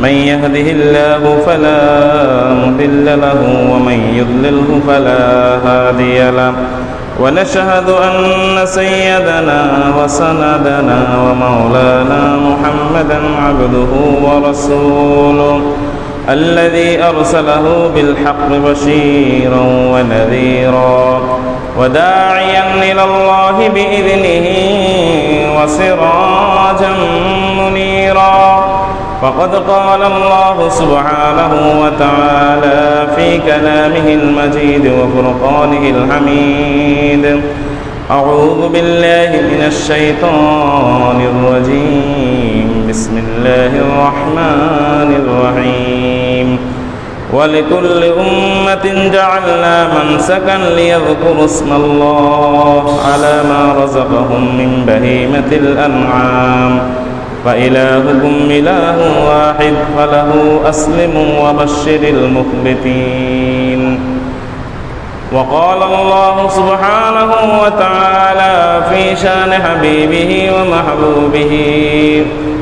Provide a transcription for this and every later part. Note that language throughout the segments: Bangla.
من يهده الله فلا مضل له ومن يضلله فلا هادي له ونشهد أن سيدنا وسندنا ومولانا محمدا عبده ورسوله الذي أرسله بالحق بشيرا ونذيرا وداعيا إلى الله بإذنه وسراجا منيرا فقد قال الله سبحانه وتعالى في كلامه المجيد وفرقانه الحميد أعوذ بالله من الشيطان الرجيم بسم الله الرحمن الرحيم ولكل أمة جعلنا منسكا ليذكروا اسم الله على ما رزقهم من بهيمة الأنعام فإلهكم إله واحد فله أسلموا وبشر المخبتين وقال الله سبحانه وتعالى في شان حبيبه ومحبوبه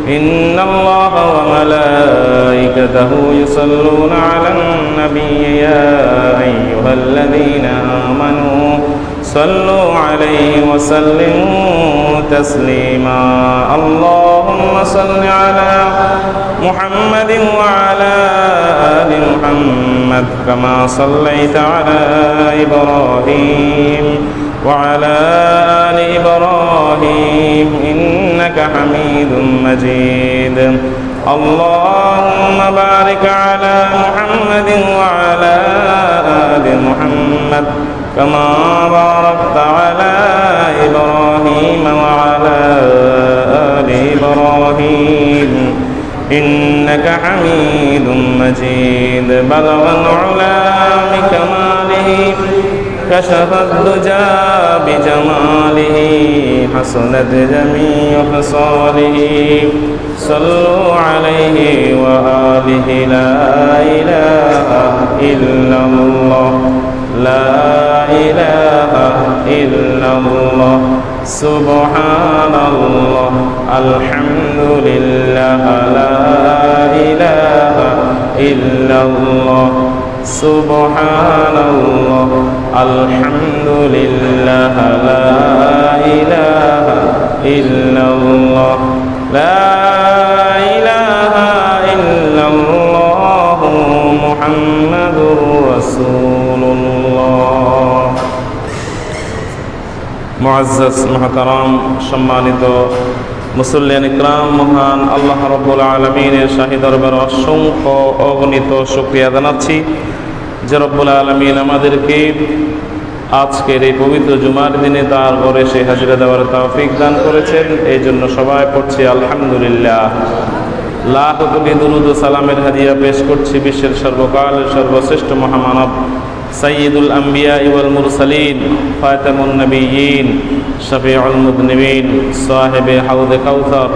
إن الله وملائكته يصلون على النبي يا أيها الذين آمنوا صلوا عليه وسلموا تسليما اللهم صل على محمد وعلى آل محمد كما صليت على إبراهيم وعلى آل إبراهيم إنك حميد مجيد اللهم بارك على محمد وعلى آل محمد كما باركت على إبراهيم وعلى آل إبراهيم إنك حميد مجيد بلغ العلا بكماله كشف الدجى بجماله حسنت جميع خصاله صلوا عليه وآله لا إله إلا الله لا إله إلا الله سبحان الله الحمد لله لا إله إلا الله سبحان الله الحمد لله لا إله إلا الله لا إله إلا الله محمد رسول الله মুআজ্জাজ মুহতারাম সম্মানিত মুসল্লিয়ান ইকরাম মহান আল্লাহ রাব্বুল আলামিনের শাহী দরবারে অসংখ্য অগণিত শুকরিয়া জানাচ্ছি যে রব্বুল আলামিন আমাদেরকে আজকের এই পবিত্র জুমার দিনে তার ঘরে সে হাজিরা দেওয়ার তৌফিক দান করেছেন এই জন্য সবাই পড়ছি আলহামদুলিল্লাহ লাখ কোটি দুরূদ ও সালামের হাদিয়া পেশ করছি বিশ্বের সর্বকালের সর্বশ্রেষ্ঠ মহামানব সাইয়্যিদুল আম্বিয়া ওয়াল মুরসালিন ফাতিমুন নবিয়্যিন শফিউল মুযনিবিন সাহিবে হাউদে কাউসার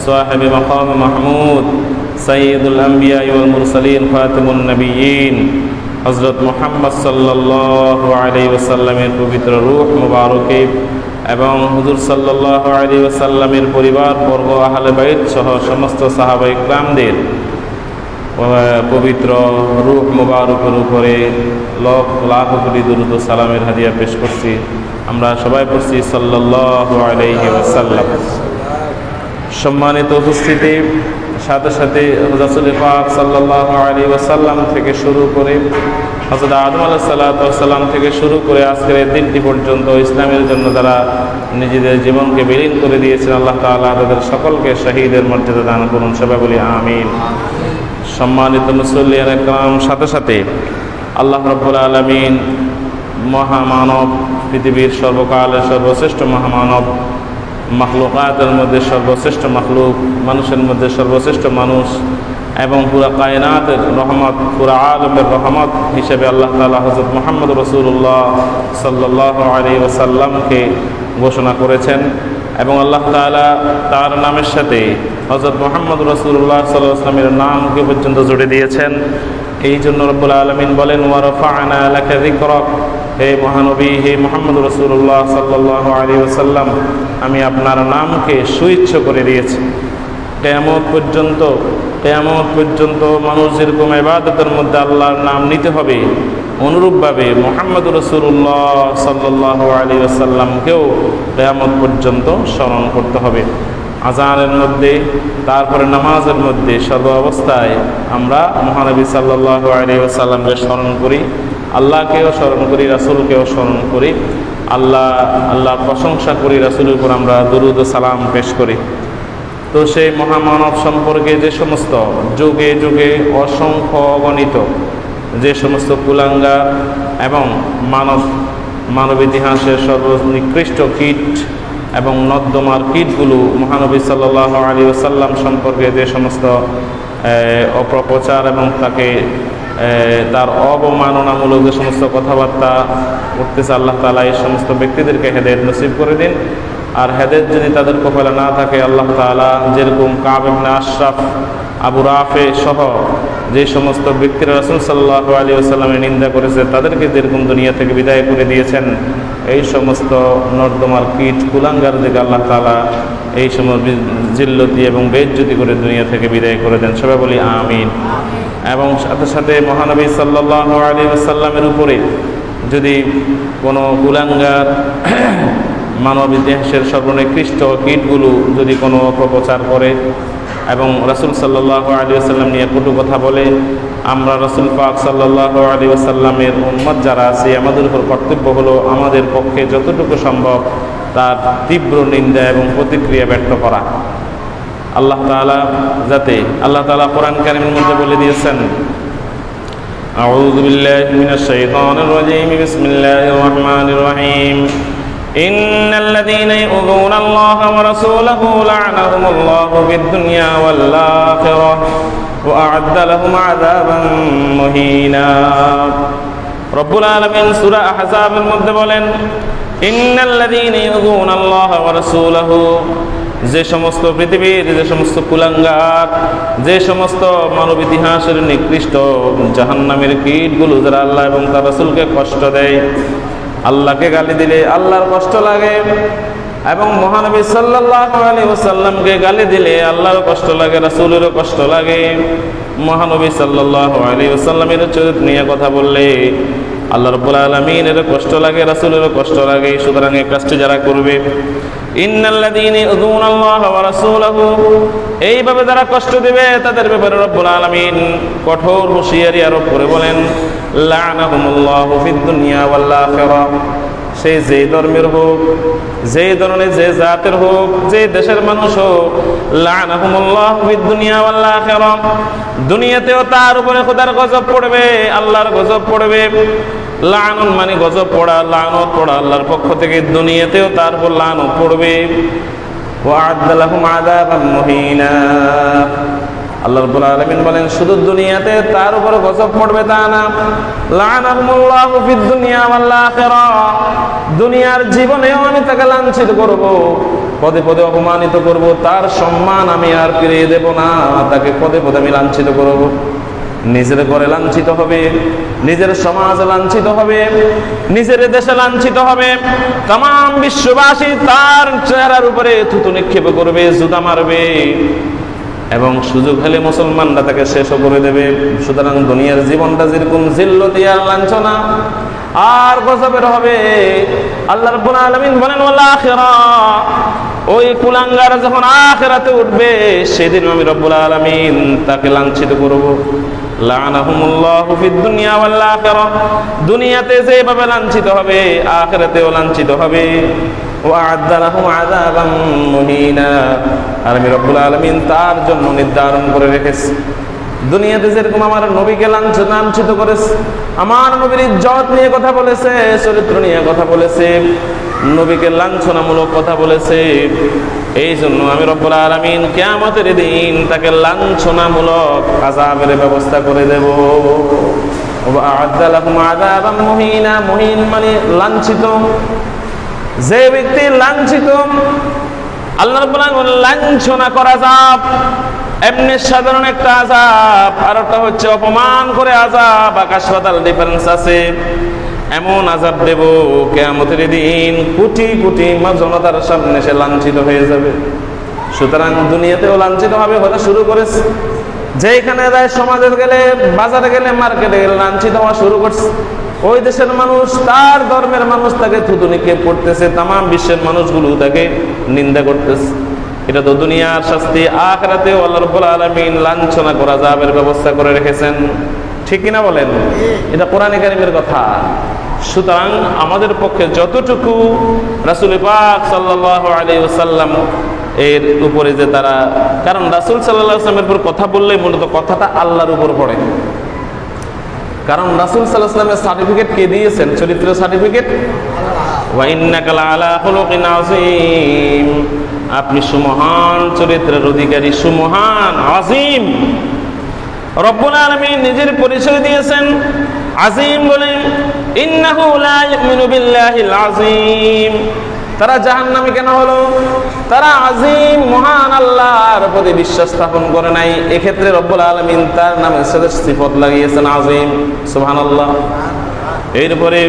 সাহিবে মাকাম মাহমুদ সাইয়্যিদুল আম্বিয়া ওয়াল মুরসালিন ফাতিমুন নবিয়্যিন হযরত মুহাম্মদ সাল্লাল্লাহু আলাইহি ওয়াসাল্লামের পবিত্র রূহ মুবারকে এবং হুজুর সাল্লাল্লাহু আলাইহি ওয়াসাল্লামের পরিবার বর্গ আহলে বাইত সহ সমস্ত সাহাবায়ে কিরামদের পবিত্র রূহ মুবারকের উপরে লাখ কোটি দুরূদ ও সালামের হাদিয়া পেশ করছি আমরা সবাই পড়ছি সাল্লাল্লাহু আলাইহি ওয়াসাল্লাম। সম্মানিত উপস্থিতি, সাথে সাথে রাসূল পাক সাল্লাল্লাহু আলাইহি ওয়াসাল্লাম থেকে শুরু করে হযরত আদম আলাইহিস সালাতু ওয়াস সালাম থেকে শুরু করে আজকের এই দিনটি পর্যন্ত ইসলামের জন্য যারা নিজেদের জীবনকে বিলীন করে দিয়েছেন আল্লাহ তাআলা তাদের সকলকে শহীদের মর্যাদা দান করুন, সবাই বলি আমিন। সম্মানিত মুসল্লিয়ান ইকরাম, সাথে সাথে আল্লাহ রাব্বুল আলামিন মহামানব, পৃথিবীর সর্বকালের সর্বশ্রেষ্ঠ মহামানব, মাখলুকাতের মধ্যে সর্বশ্রেষ্ঠ মাখলুক, মানুষের মধ্যে সর্বশ্রেষ্ঠ মানুষ এবং পুরা কায়নাতের রহমত, পুরা আলমের রহমত হিসেবে আল্লাহ তাআলা হযরত মুহাম্মদ রাসূলুল্লাহ সাল্লাল্লাহু আলাইহি ওয়াসাল্লামকে ঘোষণা করেছেন এবং আল্লাহ তাআলা তার নামের সাথে হযরত মুহাম্মদ রাসূলুল্লাহ সাল্লাল্লাহু আলাইহি ওয়াসাল্লামের নামকে পর্যন্ত জুড়ে দিয়েছেন। এই জন্য রব্বুল আলামিন বলেন, ওয়া রাফা'না লাকা যিকরাক, হে মহানবী, হে মুহাম্মদ রাসূলুল্লাহ সাল্লাল্লাহু আলাইহি ওয়াসাল্লাম, আমি আপনার নামকে সুউচ্চ করে দিয়েছি। কিয়ামত পর্যন্ত কিয়ামত পর্যন্ত মানুষ যেরকম ইবাদতের মধ্যে আল্লাহর নাম নিতে হবে, অনুরূপভাবে মুহাম্মদ রাসূলুল্লাহ সাল্লাল্লাহু আলাইহি ওয়াসাল্লামকেও কিয়ামত পর্যন্ত স্মরণ করতে হবে। আজানের মধ্যে, তারপরে নামাজের মধ্যে, সর্ব অবস্থায় আমরা মহানবী সাল্লাল্লাহু আলাইহি ওয়াসাল্লামকে স্মরণ করি, আল্লাহকেও স্মরণ করি, রাসূলকেও স্মরণ করি, আল্লাহর প্রশংসা করি, রাসূলের উপর আমরা দরুদ ও সালাম পেশ করি। তো সেই মহামানব সম্পর্কে যে সমস্ত যুগে যুগে অসংখ্য অগণিত যে সমস্ত কুলাঙ্গার এবং মানব ইতিহাসের সর্বনিকৃষ্ট কীট এবং নর্দমার কীটগুলো মহানবী সাল্লাল্লাহু আলাইহি ওয়াসাল্লাম সম্পর্কে যে সমস্ত অপপ্রচার এবং তার অবমাননামূলক যে সমস্ত কথাবার্তা করতেছে, আল্লাহ তাআলা এই সমস্ত ব্যক্তিদেরকে হেদায়েত নসিব করে দিন। আর হেদায়েত যদি তাদের কপালে না থাকে, আল্লাহ তাআলা যেরকম কাব ইবনে আশরাফ, আবু রাফে সহ যে সমস্ত ব্যক্তিরা রাসূল সাল্লাল্লাহু আলাইহি ওয়াসাল্লামের নিন্দা করেছে তাদেরকে যেরকম দুনিয়া থেকে বিদায় করে দিয়েছেন, এই সমস্ত নর্দমার কীট কুলাঙ্গারদেরকে আল্লাহ তাআলা এই সমস্ত জিল্লতি এবং বেইজ্জতি করে দুনিয়া থেকে বিদায় করে দেন। সবাই বলি আমিন। এবং সাথে সাথে মহানবী সাল্লাল্লাহু আলাইহি ওয়াসাল্লামের উপরে যদি কোনো কুলাঙ্গার মানব ইতিহাসের সর্বনিকৃষ্ট কীটগুলো যদি কোনো অপপ্রচার করে এবং রাসূল সাল্লাল্লাহু আলাইহি ওয়াসাল্লাম নিয়ে কটু কথা বলে, আমরা রাসূল পাক সাল্লাল্লাহু আলাইহি ওয়াসাল্লামের উম্মত যারা আছে, আমাদের উপর কর্তব্য হলো আমাদের পক্ষে যতটুকু সম্ভব তার তীব্র নিন্দা এবং প্রতিক্রিয়া ব্যক্ত করা। আল্লাহ তাআলা কোরআন কারীমের মধ্যে বলে দিয়েছেন, আউযু বিল্লাহি মিনাশ শাইতানির রাজীম, বিসমিল্লাহির রাহমানির রাহিম, ইন্নাল লাযীনা ইউযুনা আল্লাহা ওয়া রাসূলাহু লা'নাহুমুল্লাহু ফিদ-দুনিয়া ওয়াল আখিরাহ ওয়া আ'আদ্দা লাহুম আযাবান মুহিনা। রব্বুল আলামিন সূরা আহজাবের মধ্যে বলেন, ইন্নাল লাযীনা ইউযুনা আল্লাহা ওয়া রাসূলাহু, যে সমস্ত পৃথিবীর যে সমস্ত কুলাঙ্গার, যে সমস্ত মানব ইতিহাসের নিকৃষ্ট জাহান্নামের কীটগুলো যারা আল্লাহ এবং তার রাসূলকে কষ্ট দেয়, আল্লাহকে গালি দিলে আল্লাহর কষ্ট লাগে এবং মহানবী সাল্লাল্লাহু আলাইহি ওয়াসাল্লামকে গালি দিলে আল্লাহর কষ্ট লাগে, রাসূলেরও কষ্ট লাগে। মহানবী সাল্লাল্লাহু আলাইহি ওয়াসাল্লামের চরিত্র নিয়ে কথা বললে আল্লাহ রাব্বুল আলামিনের কষ্ট লাগে, রাসূলেরও কষ্ট লাগে। সুতরাং এই কাজটি যারা করবে, ইন্নাল্লাযীনা ইউযুনা আল্লাহা ওয়া রাসূলাহু, এইভাবে যারা কষ্ট দেবে তাদের ব্যাপারে রব্বুল আলামিন কঠোর হুঁশিয়ারি আরোপ করে বলেন, লা'নাহুমুল্লাহু ফিদ-দুনিয়া ওয়াল আখিরাহ। সেই যে ধর্মের হোক, যে ধরনের যে জাতের হোক, যে দেশের মানুষ হোক, লা'নাহুমুল্লাহু ফিদ-দুনিয়া ওয়াল আখিরাহ, দুনিয়াতেও তার উপরে খোদার গজব পড়বে, আল্লাহর গজব পড়বে। লাআনুন মানে গজব পড়া, লানত পড়া আল্লাহর পক্ষ থেকে, দুনিয়াতেও তার উপর লানত পড়বে। ওয়া আ'আদ্দা লাহুম আযাবান মুহিনা। আল্লাহ রাব্বুল আলামিন বলেন, শুধু দুনিয়াতে তার উপর গজব পড়বে তা না, লা'নাহুমুল্লাহু ফিদ-দুনিয়া ওয়াল আখিরাহ, দুনিয়ার জীবনেও আমি তাকে লাঞ্ছিত করব, পদে পদে অপমানিত করব, তার সম্মান আমি আর ফিরিয়ে দেব না, তাকে পদে পদে আমি লাঞ্ছিত করব। নিজের ঘরে লাঞ্ছিত হবে, নিজের সমাজে লাঞ্ছিত হবে, নিজের দেশে লাঞ্ছিত হবে, তামাম বিশ্ববাসী তার চেহারার উপরে থুতু নিক্ষেপ করবে, জুতা মারবে এবং সুযোগ হলে মুসলমানরা তাকে শেষও করে দেবে। সুতরাং দুনিয়ার জীবনটা যেরকম জিল্লতি আর লাঞ্ছনা আর গজবের হবে, আল্লাহ রাব্বুল আলামিন বলেন ওয়াল আখিরাহ, ওই কুলাঙ্গার যখন আখিরাতে উঠবে সেদিন আমি রব্বুল আলামিন তাকে লাঞ্ছিত করব। লা'নাহুমুল্লাহু ফিদ-দুনিয়া ওয়াল আখিরাহ, দুনিয়াতে যেভাবে লাঞ্ছিত হবে আখিরাতেও লাঞ্ছিত হবে। ওয়া আ'আদ্দা লাহুম আযাবান মুহিনা, আর আমি রব্বুল আলামিন তার জন্য নির্ধারণ করে রেখেছি। দুনিয়াতে যেরকম আমার নবীকে লাঞ্ছিত করেছে, আমার নবীর ইজ্জত নিয়ে কথা বলেছে, চরিত্র নিয়ে কথা বলেছে, নবীকে লাঞ্ছনামূলক কথা বলেছে, এই জন্য আমি রব্বুল আলামিন কিয়ামতের দিন তাকে লাঞ্ছনামূলক আযাবের ব্যবস্থা করে দেব। ওয়া আ'আদ্দা লাহুম আযাবান মুহিনা, মুহিন মানে লাঞ্ছিত। যে ব্যক্তি লাঞ্ছিত, আল্লাহ রাব্বুল আলামিন লাঞ্ছনা করা আযাব এমনি সাধারণ একটা আযাব, আর একটা হচ্ছে অপমান করে আযাব, আকাশ পাতাল ডিফারেন্স আছে। এমন আযাব দেব কিয়ামতের দিন কোটি কোটি জনতার সামনে সে লাঞ্ছিত হয়ে যাবে। সুতরাং দুনিয়াতেও লাঞ্ছিত হবে হতে শুরু করেছে, যেখানে যায়, সমাজে গেলে, বাজারে গেলে, মার্কেটে গেলে লাঞ্ছিত হওয়া শুরু করছে। ওই দেশের মানুষ, তার ধর্মের মানুষ তাকে থুতু নিক্ষেপ করতেছে, তাম বিশ্বের মানুষগুলো তাকে নিন্দা করতেছে। এটা তো দুনিয়ার শাস্তি, আখিরাতেও আল্লাহ রাব্বুল আলামিন লাঞ্ছনা করা যাবের ব্যবস্থা করে রেখেছেন। ঠিক কিনা বলেন? এটা কোরআনে কারীমের কথা। সুতরাং আমাদের পক্ষে যতটুকু রাসূল পাক সাল্লাল্লাহু আলাইহি ওয়াসাল্লাম এর উপরে যে তারা, কারণ রাসূল সাল্লাল্লাহু আলাইহি ওয়াসাল্লামের উপর কথা বললে মূলত কথাটা আল্লাহর উপর পড়ে। কারণ রাসূল সাল্লাল্লাহু আলাইহি ওয়াসাল্লামের সার্টিফিকেট কে দিয়েছেন? চরিত্র সার্টিফিকেট, ওয়া ইন্নাকা লাআলা খুলুকিন আযীম, আপনি সুমহান চরিত্রের অধিকারী, সুমহান, আযীম। রব্বুল আলামিন নিজের পরিচয় দিয়েছেন আযীম বলে। ইন্নাহু লা ইউমিনু বিল্লাহিল আযীম, তারা জাহান্নামী কেন হলো? তারা আযীম, মহান আল্লাহর প্রতি বিশ্বাস স্থাপন করে নাই। এক্ষেত্রে রব্বুল আলামিন তার নামের সাথে সিফত লাগিয়েছেন আযীম। সুবহানাল্লাহ। এরপরে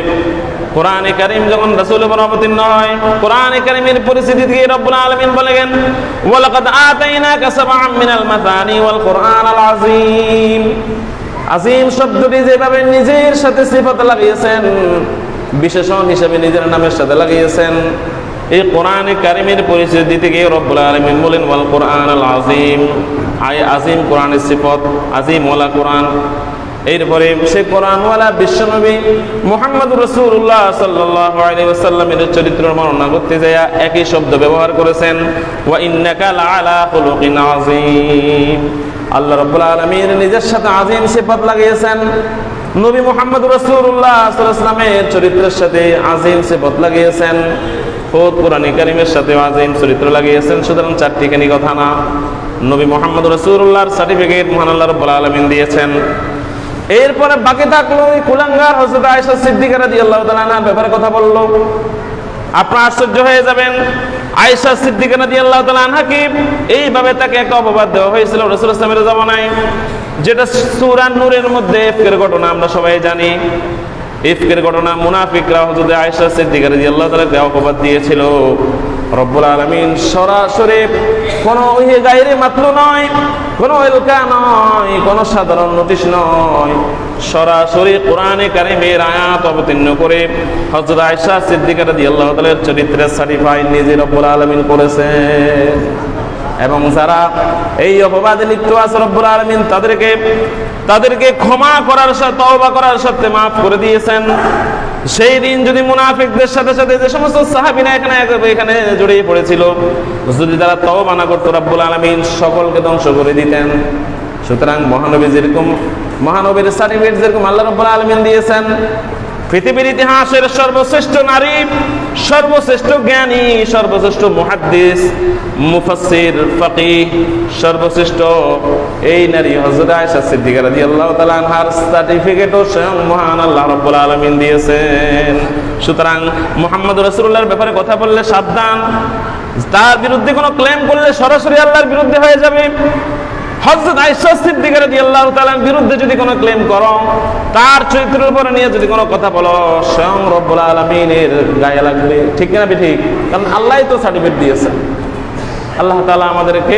কোরআনে কারীম যখন রাসূলের উপর অবতীর্ণ হয়, কোরআনে কারীমের পরিস্থিতি থেকে রব্বুল আলামিন বলেন, ওয়ালাকাদ আতাইনাকা সাবআম মিনাল মাতানি ওয়াল কুরআনাল আযীম। আযীম শব্দটি যেভাবে নিজের সাথে সিফত লাগিয়েছেন, বিশেষণ হিসেবে নিজের নামের সাথে লাগিয়েছেন, এই কোরআনে কারীমের পরিচয় দিতে গিয়ে রব্বুল আলামিন বলেন ওয়াল কুরআনাল আযীম, আযীম কোরআনের সিফত, আযীম ওয়ালা কোরআন। এরপরে সে কোরআনওয়ালা বিশ্বনবী মুহাম্মদুর রাসূলুল্লাহ সাল্লাল্লাহু আলাইহি ওয়াসাল্লামের চরিত্রের বর্ণনা করতে যায় একই শব্দ ব্যবহার করেছেন, ওয়া ইন্নাকা লাআলা খুলুকিন আযীম। আল্লাহ রাব্বুল আলামিন নিজের সাথে আযীম সিফত লাগিয়েছেন, নবী মুহাম্মদুর রাসূলুল্লাহ সাল্লাল্লাহু আলাইহি ওয়াসাল্লামের চরিত্রের সাথে আযীম সিফত লাগিয়েছেন, কোরআনে কারীমের সাথে আযীম চরিত্র লাগিয়েছেন। সুতরাং চারটিখানি কথা না, নবী মুহাম্মদুর রাসূলুল্লাহর সার্টিফিকেট মহান আল্লাহ রাব্বুল আলামিন দিয়েছেন। এরপরে বাকি থাকলো ওই কুলাঙ্গার হযরত আয়েশা সিদ্দিকা রাদিয়াল্লাহু তাআলা আনহার ব্যাপারে কথা বললো। আপনারা আশ্চর্য হয়ে যাবেন, আয়েশা সিদ্দিকা রাদিয়াল্লাহু তাআলা আনহাকে এইভাবে তাকে একটা অপবাদ দেওয়া হয়েছিল রাসূল সাল্লাল্লাহু আলাইহি ওয়াসাল্লামের জামানায়, যেটা সূরা নূরের মধ্যে ইফকের ঘটনা আমরা সবাই জানি। ইফকের ঘটনা, মুনাফিকরা হযরত আয়েশা সিদ্দিকা রাদিয়াল্লাহু তাআলাকে অপবাদ দিয়েছিল। রব্বুল আলামিন সরাসরি কোনো গায়রে মাতলু নয়, কোনো এলকা নয়, কোনো সাধারণ নোটিশ নয়, সরাসরি কোরআনে কারীমের আয়াত অবতীর্ণ করে হযরত আয়েশা সিদ্দিকা রাদিয়াল্লাহু তাআলার চরিত্রের সার্টিফাই নিজে রব্বুল আলামিন করেছেন। এবং যারা এই অপবাদে লিপ্ত আছে রব্বুল আলামিন তাদেরকে ক্ষমা করার সাথে, তওবা করার সাথে মাফ করে দিয়েছেন। সেই দিন যদি মুনাফিকদের সাথে সাথে যে সমস্ত সাহাবীরা এখানে জড়িয়ে পড়েছিল, যদি তারা তওবা না করতো রব্বুল আলামিন সকলকে ধ্বংস করে দিতেন। সুতরাং মহানবী যেরকম, মহানবীর সার্টিফিকেট যেরকম আল্লাহ রাব্বুল আলামিন দিয়েছেন, পৃথিবীর ইতিহাসের সর্বশ্রেষ্ঠ নারী, সর্বশ্রেষ্ঠ জ্ঞানী, সর্বশ্রেষ্ঠ মুহাদ্দিস, মুফাসসির, ফাকিহ, সর্বশ্রেষ্ঠ এই নারী হযরত আয়েশা সিদ্দিকা রাদিয়াল্লাহু তাআলা আনহার সার্টিফিকেটও স্বয়ং মহান আল্লাহ রাব্বুল আলামিন দিয়েছেন। সুতরাং মুহাম্মদ রাসূলুল্লাহর ব্যাপারে কথা বললে সাবধান, তার বিরুদ্ধে কোনো ক্লেম করলে সরাসরি আল্লাহর বিরুদ্ধে হয়ে যাবে। হযরত আয়েশা সিদ্দিকা রাদিয়াল্লাহু তাআলার বিরুদ্ধে যদি কোনো ক্লেম করো, তার চরিত্রের উপরে নিয়ে যদি কোনো কথা বলো, স্বয়ং রব্বুল আলামিনের গায়ে লাগবে। ঠিক না ঠিক? কারণ আল্লাহই তো সার্টিফিকেট দিয়েছেন। আল্লাহ তাআলা আমাদেরকে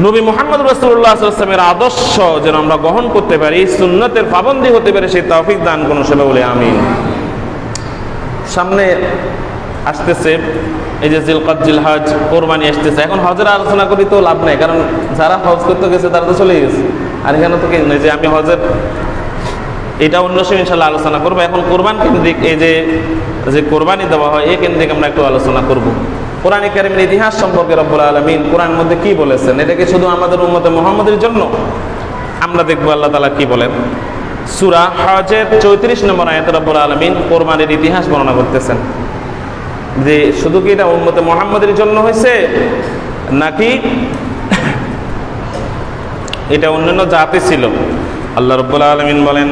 নবী মুহাম্মদ রাসূলুল্লাহ সাল্লাল্লাহু আলাইহি ওয়াসাল্লামের আদর্শ যেন আমরা গ্রহণ করতে পারি, সুন্নতের পাবন্দী হতে পারে, সেই তৌফিক দান করুন সবাই বলে আমিন। সামনে আসতেছে এই যে জিলকাদ, জিলহজ, কোরবানি আসতেছে। এখন হজের আলোচনা করি তো লাভ নাই, কারণ যারা হজ করতে গেছে তারা তো চলে গেছে। আর এখানে তো কেন যে আমি হজের, এটা অন্য সময় ইনশাআল্লাহ আলোচনা করবো। এখন কোরবান কেন্দ্রিক এই যে কোরবানি দেওয়া হয়, এই কেন্দ্রিক আমরা একটু আলোচনা করব। কোরআনে কারীমের ইতিহাস সম্পর্কে রব্বুল আলামিন কোরআনের মধ্যে কি বলেছেন, এটা কি শুধু আমাদের উম্মতে মুহাম্মদের জন্য? আমরা দেখবো আল্লাহ তাআলা কি বলেন। সূরা হজের 34 নম্বর আয়াতে রব্বুল আলামিন কোরবানির ইতিহাস বর্ণনা করতেছেন, যে শুধু কি এটা উম্মতে মুহাম্মদের জন্য হয়েছে, নাকি এটা অন্যান্য জাতি ছিল। আল্লাহ রাব্বুল আলামিন বলেন,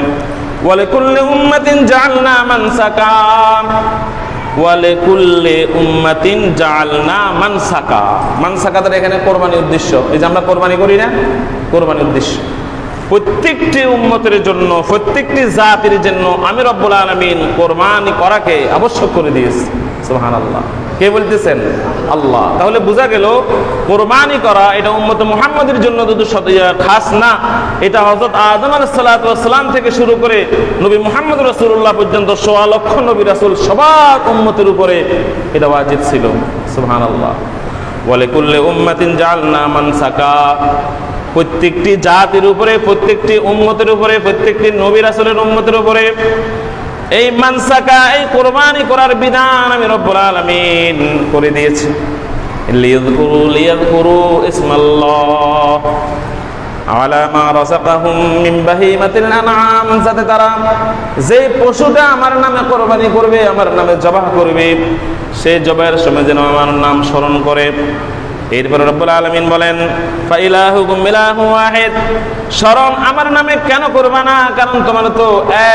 ওয়ালিকুল্লি উম্মাতিন জাআলনা মানসাকা, ওয়ালিকুল্লি উম্মাতিন জাআলনা মানসাকা। মানসাকাদের এখানে কোরবানি উদ্দেশ্য, এই যে আমরা কোরবানি করি না, কোরবানি উদ্দেশ্য প্রত্যেকটি উম্মতের জন্য, প্রত্যেকটি জাতির জন্য আমি রব্বুল আলামিন কোরবানি করাকে আবশ্যক করে দিয়েছি। সুবহানাল্লাহ। কে বলতেছেন? আল্লাহ। তাহলে বোঝা গেল কোরবানি করা এটা উম্মত মুহাম্মাদের জন্য শুধু খাস না, এটা হযরত আদম আলাইহিস সালাতু ওয়াস সালাম থেকে শুরু করে নবী মুহাম্মদ রাসূলুল্লাহ পর্যন্ত ১৬ লক্ষ নবী রাসূল সবার উম্মতের উপরে এটা ওয়াজিব ছিল। সুবহানাল্লাহ। ওয়া লিকুল্লি উম্মাতিন জাআলনা মানসাকা, প্রত্যেকটি জাতির উপরে, প্রত্যেকটি উম্মতের উপরে, প্রত্যেকটি নবী রাসূলের উম্মতের উপরে এই মানসাকা, এই কোরবানি করার বিধান আমি রব্বুল আলামিন করে দিয়েছি। লিয়াযকুরু ইসমাল্লাহ আলা মা রাযাকাহুম মিন বাহিমাতিল আনআম, যাতে তারা যে পশুটা আমার নামে কোরবানি করবে, আমার নামে জবাহ করবে, সেই জবাহের সময় যেন আমার নাম স্মরণ করে। এরপর রব্বুল আলামিন বলেন ফা ইলাহুকুম ইলাহু ওয়াহিদ, স্মরণ আমার নামে কেন করবা না? কারণ তোমার তো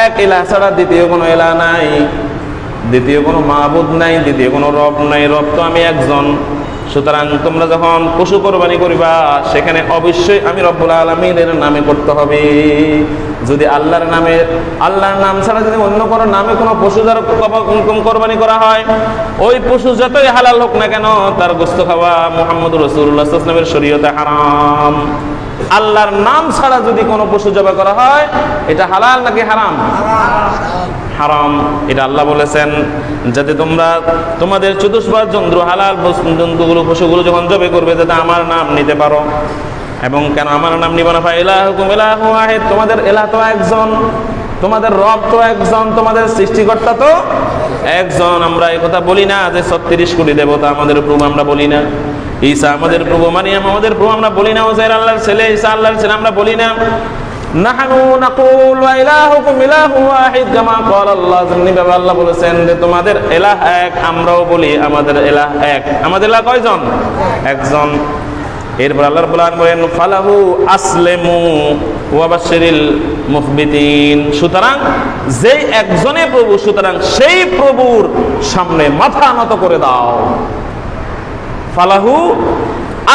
এক ইলাহ ছাড়া দ্বিতীয় কোনো ইলাহ নাই, দ্বিতীয় কোনো মাবুদ নাই, দ্বিতীয় কোনো রব নাই, রব তো আমি একজন। সুতরাং তোমরা যখন পশু কোরবানি করবা সেখানে অবশ্যই আমি রব্বুল আলামিনের নামে করতে হবে। যদি আল্লাহর নাম ছাড়া যদি অন্য কোনো নামে কোনো পশু দ্বারা কোরবানি করা হয়, ওই পশু যতই হালাল হোক না কেন তার গোশত খাওয়া মুহাম্মদুর রাসূলুল্লাহ সাল্লাল্লাহু আলাইহি ওয়াসাল্লামের শরীয়তে হারাম। আল্লাহর নাম ছাড়া যদি কোনো পশু জবাই করা হয় এটা হালাল নাকি হারাম? হারাম। এটা আল্লাহ বলেছেন যাতে তোমরা তোমাদের চতুষ্পাদ জন্তু হালাল জন্তুগুলো পশুগুলো যখন জবাই করবে যাতে আমার নাম নিতে পারো। এবং কেন আমার নাম নিব না? ফাইলাহুকুম ইলাহু ওয়াহিদ, তোমাদের ইলাহ তো একজন, তোমাদের রব তো একজন, তোমাদের সৃষ্টিকর্তা তো একজন। আমরা এই কথা বলি না যে ৩৬ কোটি দেবতা আমাদের প্রভু, আমরা বলি না ঈসা আমাদের প্রভু, মারিয়াম আমাদের প্রভু, আমরা বলি না উযাইর আল্লাহর ছেলে, ঈসা আল্লাহর ছেলে, আমরা বলি না। নাহনু নাকুল ওয়া ইলাহুকুম ইলাহু ওয়াহিদ কামা ক্বালা আল্লাহ, যেমনিভাবে আল্লাহ বলেছেন যে তোমাদের ইলাহ এক, আমরাও বলি আমাদের ইলাহ এক। আমাদের ইলাহ কয়জন? একজন। এরপর আল্লাহ রাব্বুল আলামিন বলেন ফালাহু আসলিমু ওয়া বাশশিরিল মুখবিতিন, সুতরাং যেই একজনে প্রভু, সুতরাং সেই প্রভুর সামনে মাথা নত করে দাও। ফালাহু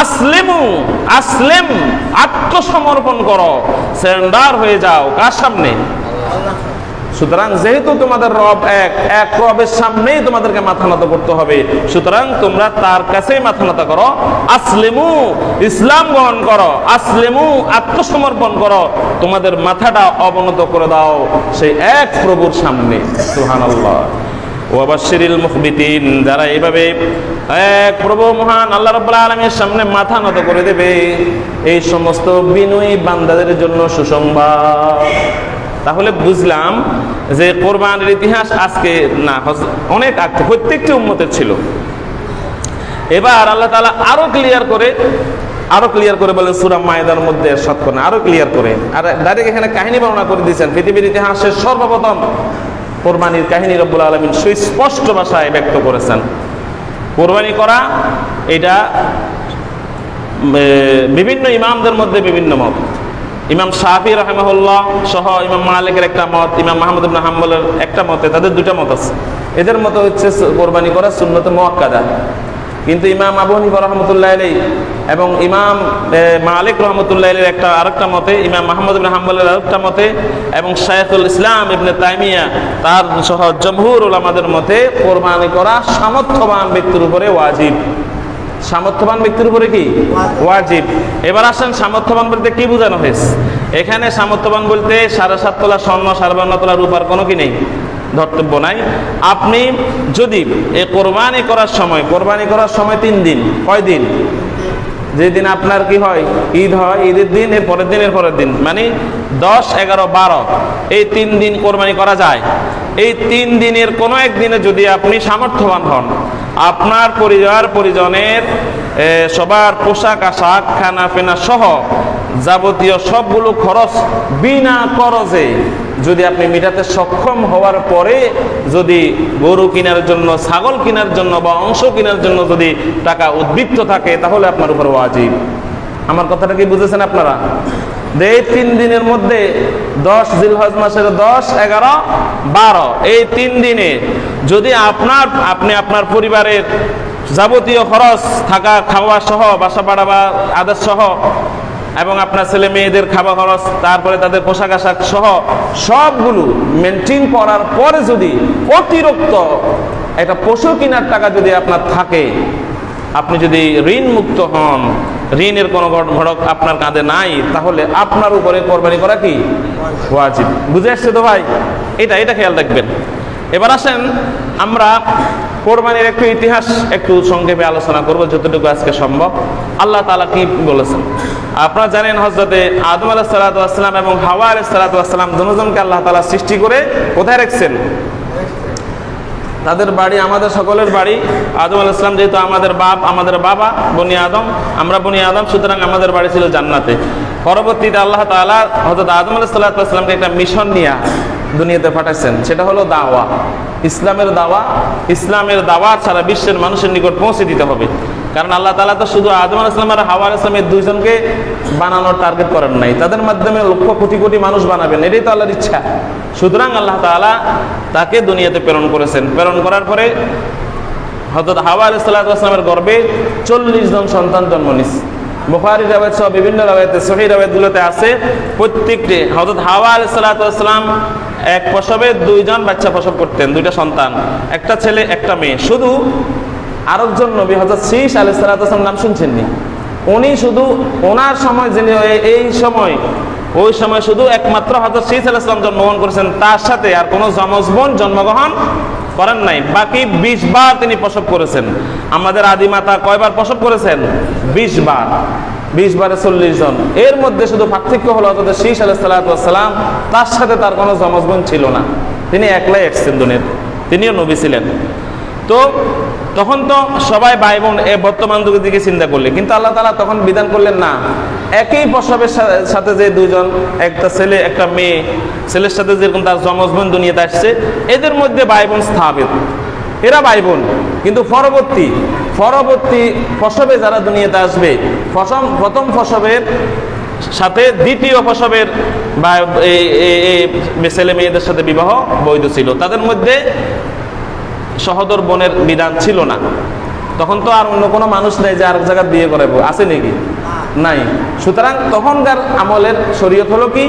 আসলিমু, আসলিম, আত্মসমর্পণ করো, সারেন্ডার হয়ে যাও কার সামনে? সুতরাং যেহেতু তোমাদের রব এক, এক রবের সামনেই তোমাদেরকে মাথা নত করতে হবে, সুতরাং তোমরা তার কাছেই মাথা নত করো। আসলিমু, ইসলাম গ্রহণ করো, আসলিমু, আত্মসমর্পণ করো, তোমাদের মাথাটা অবনত করে দাও সেই এক প্রভুর সামনে। সুবহানাল্লাহ। ওয়া বাশশিরিল মুখবিতিন, যারা এইভাবে এক প্রভু মহান আল্লাহ রাব্বুল আলামিনের সামনে মাথা নত করে দেবে, এই সমস্ত বিনয়ী বান্দাদের জন্য সুসংবাদ। তাহলে বুঝলাম যে কোরবানির ইতিহাস আজকে না, অনেক আগে প্রত্যেকটি উম্মতের ছিল। এবার আল্লাহ তাআলা আরো ক্লিয়ার করে বলেন সূরা মায়েদার মধ্যে, শতকরা আরো ক্লিয়ার করে, আর ডাইরেক্ট এখানে কাহিনী বর্ণনা করে দিয়েছেন। পৃথিবীর ইতিহাসের সর্বপ্রথম কোরবানির কাহিনী রব্বুল আলামিন সুস্পষ্ট ভাষায় ব্যক্ত করেছেন। কোরবানি করা এটা বিভিন্ন ইমামদের মধ্যে বিভিন্ন মত। ইমাম শাফি রাহিমাহুল্লাহ সহ ইমাম মালিকের একটা মত, ইমাম মাহমুদ ইবনে হাম্বলের একটা মতে, তাদের দুটা মত আছে। এদের মত হচ্ছে কোরবানি করা সুন্নত মুআক্কাদা। কিন্তু ইমাম আবু হানিফা রাহমাতুল্লাহ আলাইহি এবং ইমাম মালিক রাহমাতুল্লাহ আলাইহির একটা আরেকটা মতে, ইমাম মাহমুদ ইবনে হাম্বলের আরেকটা মতে, এবং শাইখুল ইসলাম ইবনে তাইমিয়া তার সহ জমহুর উলামাদের মতে কোরবানি করা সামর্থ্যবান ব্যক্তির উপরে ওয়াজিব। সামর্থ্যবান ব্যক্তির উপরে কি ওয়াজিব? এবার আসেন সামর্থ্যবান বলতে কি বোঝানো হয়েছে? এখানে সামর্থ্যবান বলতে 7.5 তোলা স্বর্ণ, 52 তোলা রূপার কোনো কি নেই, ধর্তব্য নাই। আপনি যদি এই কোরবানি করার সময় 3 দিন, কয় দিন? যেদিন আপনার কি হয়, ঈদ হয়, ঈদের দিন, এর পরের দিন, মানে 10, 11, 12, এই 3 দিন কোরবানি করা যায়। এই 3 দিনের কোনো একদিনে যদি আপনি সামর্থ্যবান হন, আপনার পরিজনের সবার পোশাক আশাক, খানা পেনা সহ যাবতীয় সবগুলো খরচ বিনা খরচে যদি আপনি মেটাতে সক্ষম হওয়ার পরে যদি গরু কেনার জন্য, ছাগল কেনার জন্য বা অংশ কেনার জন্য যদি টাকা উদ্বৃত্ত থাকে, তাহলে আপনার উপর ওয়াজিব। আমার কথাটা কি বুঝেছেন আপনারা? এই 3 দিনের মধ্যে 10 জিলহজ মাসের 10, 11, 12 এই 3 দিনে যদি আপনি আপনার পরিবারের যাবতীয় খরচ, থাকা খাওয়া সহ, বাসা ভাড়া বা আদার সহ, এবং আপনার ছেলে মেয়েদের খাওয়া খরচ, তারপরে তাদের পোশাক আশাক সহ সবগুলো মেনটেন করার পরে যদি অতিরিক্ত একটা পশু কেনার টাকা যদি আপনার থাকে, আপনি যদি ঋণ মুক্ত হন, ঋণের কোনো ঘটক আপনার কাঁধে নাই, তাহলে আপনার উপরে কোরবানি করা কি ওয়াজিব। বুঝে আসছে তো ভাই? এটা খেয়াল রাখবেন। এবার আসেন আমরা কোরবানির একটু ইতিহাস একটু সংক্ষেপে আলোচনা করব যতটুকু আজকে সম্ভব। আল্লাহ তাআলা কি বলেছেন আপনারা জানেন, হযরতে আদম আলাইহিস সালাতু ওয়াস সালাম এবং হাওয়া আলাইহিস সালাতু ওয়াস সালাম দুজনকে আল্লাহ তাআলা সৃষ্টি করে কোথায় রাখছেন? তাদের বাড়ি আমাদের সকলের বাড়ি। আদম আলাইহিস সালাম যেহেতু আমাদের বাবা বনি আদম, আমরা বনি আদম, সুতরাং আমাদের বাড়ি ছিল জান্নাতে। পরবর্তীতে আল্লাহ তাআলা হযরত আদম আলাইহিস সালাতু ওয়াস সালামকে একটা মিশন নিয়ে দুনিয়াতে পাঠাচ্ছেন, সেটা হলো দাওয়া, ইসলামের দাওয়া। ইসলামের দাওয়া সারা বিশ্বের মানুষের নিকট পৌঁছে দিতে হবে। কারণ আল্লাহ তাআলা তো শুধু আদম আলাইহিস সালাম আর হাওয়া আলাইহিস সালামের দুইজনকে বানানোর টার্গেট করেন নাই, তাদের মাধ্যমে লক্ষ কোটি কোটি মানুষ বানাবেন, এটাই তো আল্লাহর ইচ্ছা। সুতরাং আল্লাহ তাআলা তাকে দুনিয়াতে প্রেরণ করেছেন। প্রেরণ করার পরে হযরত হাওয়া আলাইহিস সালামের গর্ভে 40 জন সন্তান জন্ম নিয়েছে। বুখারী রাওয়ায়াত সহ বিভিন্ন রাওয়ায়াতে, সহিহ রাওয়ায়াতগুলোতে আছে, প্রত্যেকটি হযরত হাওয়া আলাইহিস সালাম এক প্রসবে 2 জন বাচ্চা প্রসব করতেন, 2টা সন্তান, একটা ছেলে একটা মেয়ে। শুধু আরেকজন নবী হযরত শীস আলাইহিস সালাম নাম শুনছেননি? উনি শুধু ওনার সময় যিনি ওই সময় শুধু একমাত্র হযরত শীস আলাইহিস সালাম জন্মগ্রহণ করেছেন, তার সাথে আর কোনো যমজ বোন জন্মগ্রহণ করেন নাই। বাকি 20 বার তিনি প্রসব করেছেন। আমাদের আদিমাতা কয়বার প্রসব করেছেন? 20 বার। 20 বারে 40 জন। এর মধ্যে শুধু পার্থক্য হলো হযরত শীস আলাইহিস সালাম, তার সাথে তার কোনো যমজ বোন ছিল না, তিনি একলাই এসেছেন দুনিয়াতে, তিনিও নবী ছিলেন। তো তখন তো সবাই ভাই বোন বর্তমান যুগের দিকে চিন্তা করলে, কিন্তু আল্লাহ তাআলা তখন বিধান করলেন না, একই প্রসবের সাথে যে 2 জন, একটা ছেলে একটা মেয়ে, ছেলের সাথে যেরকম তার যমজ বোন দুনিয়াতে আসছে, এদের মধ্যে ভাই বোন স্থাপিত, এরা ভাই বোন। কিন্তু পরবর্তী প্রসবে যারা দুনিয়াতে আসবে, প্রথম প্রসবের সাথে দ্বিতীয় প্রসবের বা ছেলে মেয়েদের সাথে বিবাহ বৈধ ছিল, তাদের মধ্যে সহোদর বোনের বিধান ছিল না। তখন তো আর অন্য কোনো মানুষ নেই যে আরেক জায়গায় বিয়ে করাবো, আছে নাকি? নাই। সুতরাং তখনকার আমলের শরীয়ত হলো কি,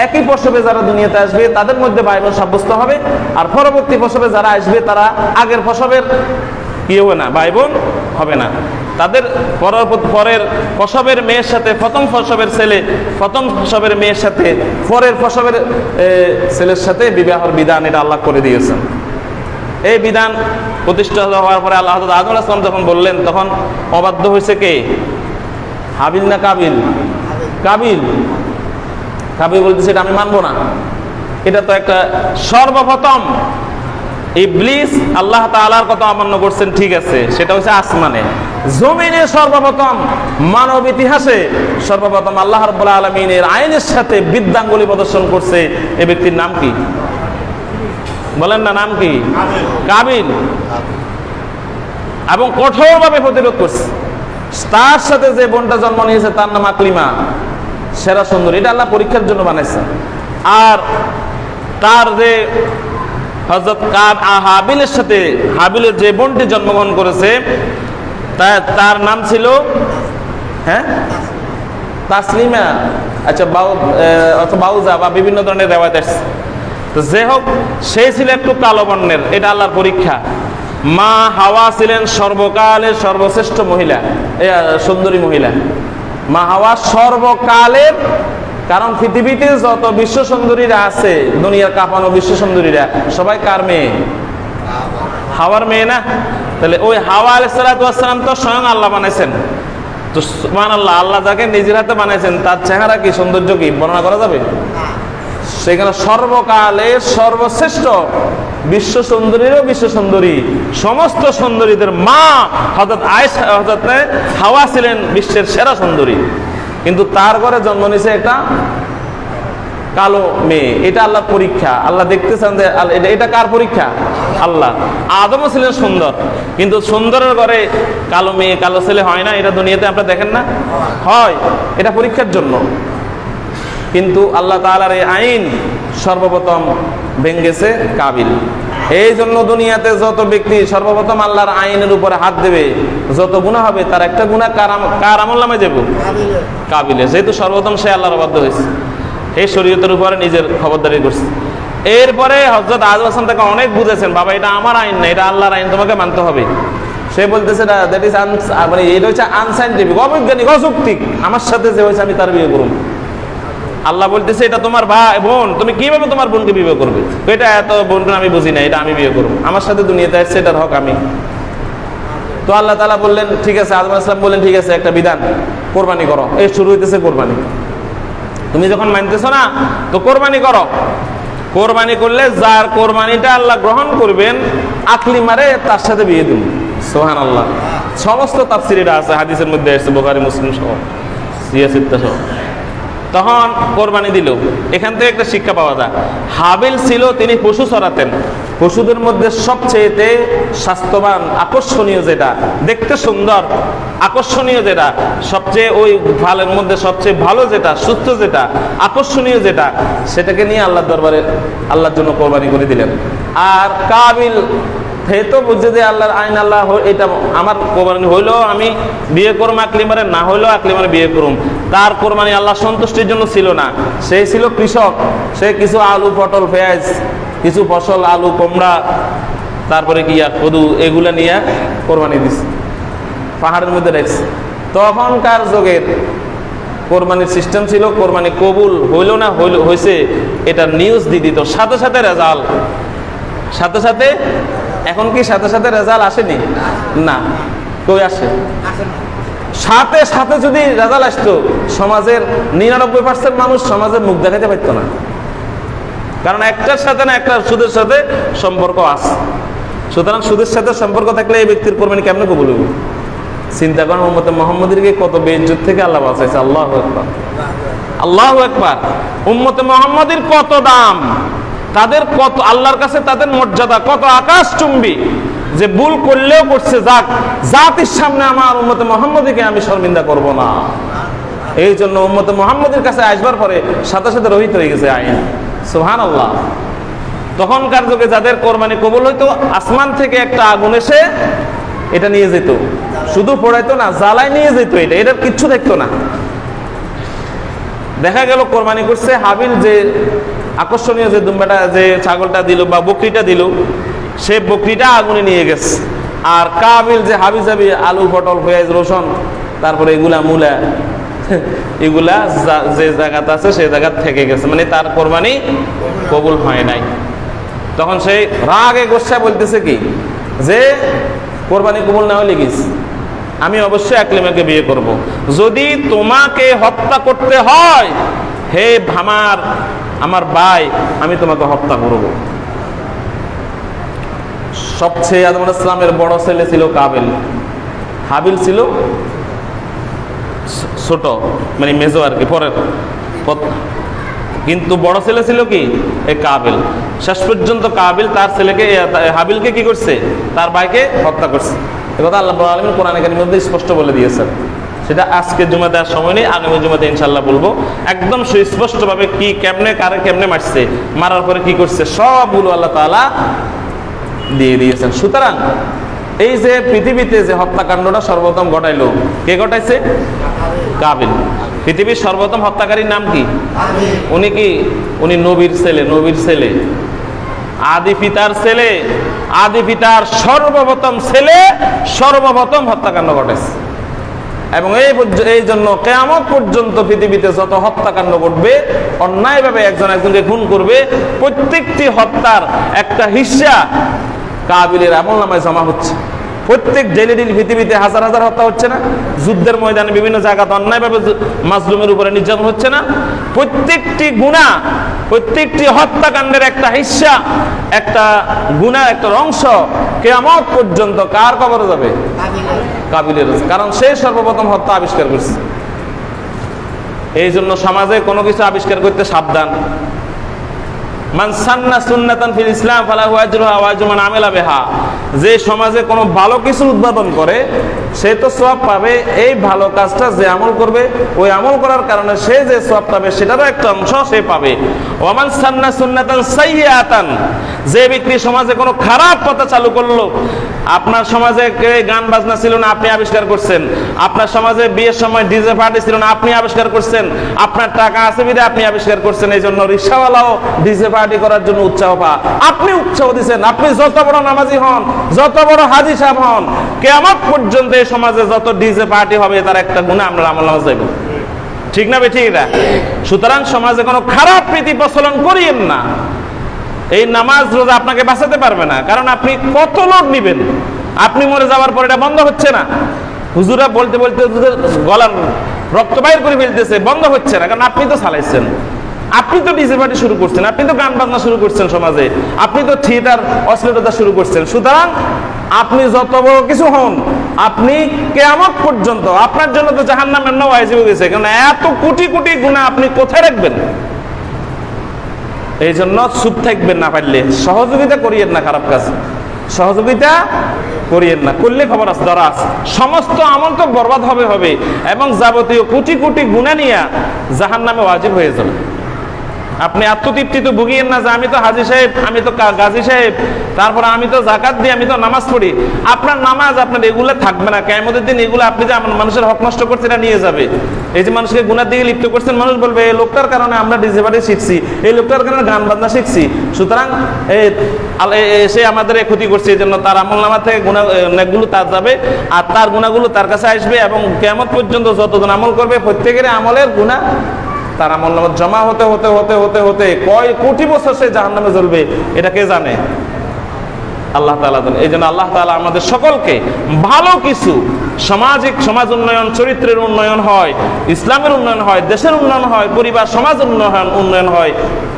একই প্রসবে যারা দুনিয়াতে আসবে তাদের মধ্যে ভাই বোন সাব্যস্ত হবে, আর পরবর্তী প্রসবে যারা আসবে তারা আগের প্রসবের কি হবে না, ভাই বোন হবে না। তাদের পরের প্রসবের মেয়ের সাথে প্রথম প্রসবের ছেলে, প্রথম প্রসবের মেয়ের সাথে পরের প্রসবের ছেলের সাথে বিবাহের বিধান এটা আল্লাহ করে দিয়েছেন। এই বিধান প্রতিষ্ঠা হওয়ার পরে আল্লাহ আদম আলাইহিস সালাম যখন বললেন, তখন অবাধ্য হয়েছে কে? হাবিল না কাবিল? কাবিল বলতেছে এটা আমি মানবো না। এটা তো একটা সর্বপ্রথম ইবলিস আল্লাহ তাআলার কথা অমান্য করছেন, ঠিক আছে, সেটা হচ্ছে আসমানে। জমিনে সর্বপ্রথম মানব ইতিহাসে সর্বপ্রথম আল্লাহ রাব্বুল আলামিনের আইনের সাথে বৃদ্ধাঙ্গুলি প্রদর্শন করছে, এই ব্যক্তির নাম কি? বলেন না, নাম কি? কাবিল। এবং কঠোরভাবে প্রতিরোধ করছে। তার সাথে যে বোনটা জন্ম নিয়েছে তার নাম আকলিমা, সেরা সুন্দরী, এটা আল্লাহ পরীক্ষার জন্য বানাইছে। আর তার যে হযরত হাবিলের সাথে হাবিলের যে বোনটি জন্মগ্রহণ করেছে তার নাম ছিল তাসলিমা, আচ্ছা বাউজা বা বিভিন্ন ধরনের রেওয়ায়াত আছে। তো যে হোক, সেই ছিল একটু কালো বর্ণের, এটা আল্লাহর পরীক্ষা। মা হাওয়া ছিলেন সর্বকালের সর্বশ্রেষ্ঠ মহিলা, সুন্দরী মহিলা। মা হাওয়া সর্বকালের, কারণ পৃথিবীতে যত বিশ্ব সুন্দরীরা আছে, দুনিয়ার কাঁপানো বিশ্ব সুন্দরীরা সবাই কার মেয়ে? হাওয়ার মেয়ে না? তাহলে ওই হাওয়া আলাইহিস সালাম তো স্বয়ং আল্লাহ বানাইছেন। তো সুবহানাল্লাহ, আল্লাহ যাকে নিজের হাতে বানাইছেন তার চেহারা কি, সৌন্দর্য কি বর্ণনা করা যাবে? সেখানে সর্বকালের সর্বশ্রেষ্ঠ বিশ্ব সুন্দরীরও বিশ্ব সুন্দরী, সমস্ত সুন্দরীদের মা হযরত আয়েশা, হযরত হাওয়া ছিলেন বিশ্বের সেরা সুন্দরী। কিন্তু তার ঘরে জন্ম নিয়েছে একটা কালো মেয়ে। এটা আল্লাহর পরীক্ষা। আল্লাহ দেখতেছেন যে এটা কার পরীক্ষা? আল্লাহ। আদমও ছিলেন সুন্দর, কিন্তু সুন্দরের ঘরে কালো মেয়ে কালো ছেলে হয় না, এটা দুনিয়াতে আপনারা দেখেন না? হয়, এটা পরীক্ষার জন্য। কিন্তু আল্লাহ তাআলার এই আইন সর্বপ্রথম ভেঙ্গেছে কাবিল। এই জন্য দুনিয়াতে যত ব্যক্তি সর্বপ্রথম আল্লাহর আইনের উপরে হাত দেবে, যত গুনাহ হবে, তার একটা গুনাহ কার আমলনামে যাবে? কাবিলে। যেহেতু সর্বপ্রথম সে আল্লাহর অবাধ্য হয়েছে, এই শরীয়তের উপরে নিজের খবরদারি করছে। এরপরে হযরত আদম আলাইহিস সালাম তাকে অনেক বুঝেছেন, বাবা এটা আমার আইন না, এটা আল্লাহর আইন, তোমাকে মানতে হবে। সে বলতেছে দ্যাট ইজ মানে এটা হচ্ছে আনসাইন্টিফিক, অবৈজ্ঞানিক, অযৌক্তিক, আমার সাথে যে হয়েছে আমি তার বিয়ে করব। আল্লাহ বলতেছে এটা তোমার ভাই বোন, তুমি কিভাবে তোমার বোনকে বিয়ে করবে? এটা এত বোন আমি বুঝি না, এটা আমি বিয়ে করবো, আমার সাথে দুনিয়াতে আসছে, এটার হক আমি। তো আল্লাহ তাআলা বললেন ঠিক আছে, আদম আলাইহিস সালাম বললেন ঠিক আছে, একটা বিধান, কোরবানি করো। এই শুরু হইতেছে কোরবানি। তুমি যখন মানতেছো না তো কোরবানি করো। কোরবানি করলে যার কোরবানিটা আল্লাহ গ্রহণ করবেন, আকলি মারে তার সাথে বিয়ে দিন। সুবহানাল্লাহ। সমস্ত তাফসীরে এটা আছে, হাদিসের মধ্যে আছে, বুখারী মুসলিম সহ, সিয়াসিত্তা সহ। তখন কোরবানি দিল। এখান থেকে একটা শিক্ষা পাওয়া যায়, হাবিল ছিল তিনি পশু চড়াতেন, পশুদের মধ্যে সবচেয়ে স্বাস্থ্যবান, আকর্ষণীয় যেটা, দেখতে সুন্দর, আকর্ষণীয় যেটা, সবচেয়ে ওই ভালের মধ্যে সবচেয়ে ভালো যেটা, সুস্থ যেটা, আকর্ষণীয় যেটা, সেটাকে নিয়ে আল্লাহর দরবারে আল্লাহর জন্য কোরবানি করে দিলেন। আর কাবিল হে তো বুঝছে যে আল্লাহর আইন, আল্লাহ এটা আমার কোরবানি হইলো আমি বিয়ে করুম, আকলিমারে না হইলো আকলিমারে বিয়ে করুম। তার কোরবানি আল্লাহ সন্তুষ্টির জন্য ছিল না, সে ছিল কৃষক, সে কিছু আলু, পটল, পেঁয়াজ, কিছু ফসল, আলু, কুমড়া, তারপরে কি কদু, এগুলা নিয়ে কোরবানি দিচ্ছে, পাহাড়ের মধ্যে রেখেছে। তখনকার যুগের কোরবানির সিস্টেম ছিল, কোরবানি কবুল হইল না হয়েছে এটা নিউজ দিয়ে দিত, সাথে সাথে রেজাল্ট, সাথে সাথে। এখন কি সাথে সাথে রেজাল্ট আসেনি? না, কই আসে? সাথে সাথে যদি রেজাল্ট আসতো, সমাজের 99% মানুষ সমাজের মুখ দেখাতে পারতো না, কারণ একটার সাথে না একটা সুদের সাথে সম্পর্ক আছে। সুতরাং সুদের সাথে সম্পর্ক থাকলে এই ব্যক্তির কোরবানি কেমনে কবুল হবে? চিন্তা করেন, উম্মতে মুহাম্মাদীকে কত বেইজ্জত থেকে আল্লাহ বাঁচাইছে। আল্লাহু আকবার, আল্লাহু আকবার। উম্মতে মুহাম্মাদীর কত দাম, তাদের কত আল্লাহর কাছে তাদের মর্যাদা কত আকাশচুম্বী, যে ভুল করলেও করছে, যাক, জাতির সামনে আমার উম্মতে মুহাম্মাদীকে আমি শর্মিন্দা করব না। এই জন্য উম্মতে মুহাম্মাদীর কাছে আসবার পরে সাথে সাথে রহিত হয়ে গেছে আইন। সুবহানাল্লাহ। তখনকার যুগে যাদের কোরবানি কবুল হইতো, আসমান থেকে একটা আগুন এসে এটা নিয়ে যেত, শুধু পড়াইতো না, জ্বালায় নিয়ে যেত, এটার কিচ্ছু দেখতো না। দেখা গেল কোরবানি করছে, হাবিল যে আকর্ষণীয় যে দুম্বাটা, যে ছাগলটা দিল বা বকরিটা দিল, সে বকরিটা আগুনে নিয়ে গেছে। আর কাবিল যে হাবি জাবি আলু, পটল, পেঁয়াজ, রসুন, তারপরে এগুলা মূলা, এগুলা যে জায়গাতে আছে সেই জায়গা থেকে গেছে, মানে তার কোরবানি কবুল হয় নাই। তখন সেই রাগে গোসা বলতেছে কি, যে কোরবানি কবুল না হলে গেছে, আমি অবশ্যই আকলিমাকে বিয়ে করব। যদি তোমাকে হত্যা করতে হয়, হে আমার ভাই, আমি তোমাকে হত্যা করব। সবচেয়ে আদম আলাইহিস সালামের বড় ছেলে ছিল কাবিল, হাবিল ছিল ছোট, মানে মেজো আর কি, পরের। কিন্তু বড় ছেলে ছিল কি এই কাবিল। শেষ পর্যন্ত কাবিল তার ছেলেকে, হাবিলকে কি করছে, তার ভাইকে হত্যা করছে। একথা আল্লাহ রাব্বুল আলামিন কোরআনে কারীমের মধ্যে স্পষ্ট বলে দিয়েছেন। সেটা আজকে জুমাতে আর সময় নেই, আগামী জুমাতে ইনশাআল্লাহ বলবো একদম সুস্পষ্টভাবে, কি কেমনে কারে কেমনে মারছে, মারার পরে কি করছে, সবগুলো আল্লাহ তাআলা দিয়ে দিয়েছেন। সুতরাং এই যে পৃথিবীতে যে হত্যাকাণ্ডটা সর্বপ্রথম ঘটাইলো, কে ঘটাইছে? কাবিল। পৃথিবীর সর্বপ্রথম হত্যাকারীর নাম কি? উনি কি? উনি নবীর ছেলে, নবীর ছেলে, আদি পিতার ছেলে, আদি পিতার সর্বপ্রথম ছেলে সর্বপ্রথম হত্যাকাণ্ড ঘটাইছে। এবং এই জন্য কিয়ামত পর্যন্ত পৃথিবীতে যত হত্যাকাণ্ড ঘটবে, অন্যায়ভাবে একজন একজনকে খুন করবে, প্রত্যেকটি হত্যার একটা হিস্সা কাবিলের আমলনামায় জমা হচ্ছে। প্রত্যেক ডেলি পৃথিবীতে হাজার হাজার হত্যা হচ্ছে না? যুদ্ধের ময়দানে বিভিন্ন জায়গাতে অন্যায়ভাবে মাজলুমের উপরে নির্যাতন হচ্ছে না? প্রত্যেকটি গুনাহ, প্রত্যেকটি হত্যাকাণ্ডের একটা হিস্সা, একটা গুনাহ, একটা অংশ কিয়ামত পর্যন্ত কার কবরে যাবে? কাবিলের। কারণ সে সর্বপ্রথম হত্যা আবিষ্কার করছে। এই জন্য সমাজে কোনো কিছু আবিষ্কার করতে সাবধান। মান সান্না সুন্নাতান ফিল ইসলাম ফালাহু আজরুহা ওয়া আজরু মান আমিলা বিহা। যে সমাজে কোনো ভালো কিছু উদ্ভাবন করে সে তো সওয়াব পাবে, এই ভালো কাজটা যে আমল করবে ওই আমল করার কারণে সে যে সওয়াব পাবে সেটারও একটা অংশ সে পাবে। ওয়া মান সান্না সুন্নাতান সাইয়্যাতান, যে ব্যক্তি সমাজে কোনো খারাপ কথা চালু করলো, আপনার সমাজে গান বাজনা ছিল না, আপনি আবিষ্কার করছেন। আপনার সমাজে বিয়ের সময় ডিজে পার্টি ছিল না, আপনি আবিষ্কার করছেন। আপনার টাকা আছে বিধে আপনি আবিষ্কার করছেন, এই জন্য রিক্সাওয়ালাও ডিজে পার্টি করার জন্য উৎসাহ পা, আপনি উৎসাহ দিচ্ছেন। আপনি যত বড় নামাজি হন, যত বড় হাজি সাহেব হন, কিয়ামত পর্যন্ত এই সমাজে যত ডিজে পার্টি হবে তার একটা গুনাহ আমরা আমলনামায় যাইব। ঠিক না বে ঠিক না? সুতরাং সমাজে কোনো খারাপ প্রীতি প্রচলন করিয়েন না। এই নামাজ রোজা আপনাকে বাঁচাতে পারবে না, কারণ আপনি কত লোক নিবেন। আপনি মরে যাওয়ার পর এটা বন্ধ হচ্ছে না। হুজুরা বলতে বলতে গলার রক্ত বাইর করে ফেলতেছে, বন্ধ হচ্ছে না, কারণ আপনি তো চালাইছেন। আপনি তো ডিজে পার্টি শুরু করছেন, আপনি তো গান বাজনা শুরু করছেন সমাজে, আপনি তো থিয়েটার অশ্লীলতা শুরু করছেন। সুতরাং আপনি যত বড় কিছু হন, আপনি কিয়ামত পর্যন্ত আপনার জন্য তো জাহান্নামের নাও ওয়াজিব হয়ে গেছে, কারণ এত কোটি কোটি গুনাহ আপনি কোথায় রাখবেন? এই জন্য চুপ থাকবেন, না পারলে সহযোগিতা করিয়েন না, খারাপ কাজ সহযোগিতা করিয়েন না। করলে খবর আছে, ধরা আছে, সমস্ত আমল তো বরবাদ হবে এবং যাবতীয় কোটি কোটি গুনাহ নিয়ে জাহান্নামে ওয়াজিব হয়ে যাবে। আপনি আত্মতৃপ্তি তো ভুগিয়েন না যে আমি তো হাজী সাহেব, আমি তো গাজী সাহেব, তারপরে আমি তো জাকাত দিই, আমি তো নামাজ পড়ি। আপনার নামাজ আপনার এগুলো থাকবে না, কিয়ামতের দিন এগুলো আপনি যে মানুষের হক নষ্ট করছেন এটা নিয়ে যাবে। এই যে মানুষকে গুনার দিকে লিপ্ত করছেন, মানুষ বলবে এই লোকটার কারণে আমরা ডিজে পার্টি শিখছি, এই লোকটার কারণে গান বাজনা শিখছি, সুতরাং সে আমাদের ক্ষতি করছে। এই জন্য তার আমলনামা থেকে গুনাহগুলো তার যাবে, আর তার গুনাহগুলো তার কাছে আসবে, এবং কিয়ামত পর্যন্ত যতজন আমল করবে প্রত্যেকের আমলের গুনাহ তার আমলনামা জমা হতে হতে হতে হতে হতে কয় কোটি বছর সে জাহান্নামে জ্বলবে, এটা কে জানে? আল্লাহ তাআলা জানেন। এই জন্য আল্লাহ তাআলা আমাদের সকলকে ভালো কিছু, সমাজ উন্নয়ন, চরিত্রের উন্নয়ন হয়, ইসলামের উন্নয়ন হয়, দেশের উন্নয়ন হয়, পরিবার সমাজ উন্নয়ন হয়,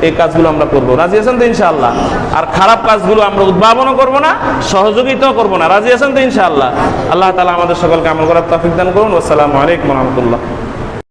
এই কাজগুলো আমরা করবো। রাজি আছেন তো ইনশাআল্লাহ? আর খারাপ কাজগুলো আমরা উদ্ভাবনও করবো না, সহযোগিতাও করবো না। রাজি আছেন তো ইনশাআল্লাহ? আল্লাহ তাআলা আমাদের সকলকে আমল করার তৌফিক দান করুন। আসসালামু আলাইকুম ওয়া রাহমাতুল্লাহ।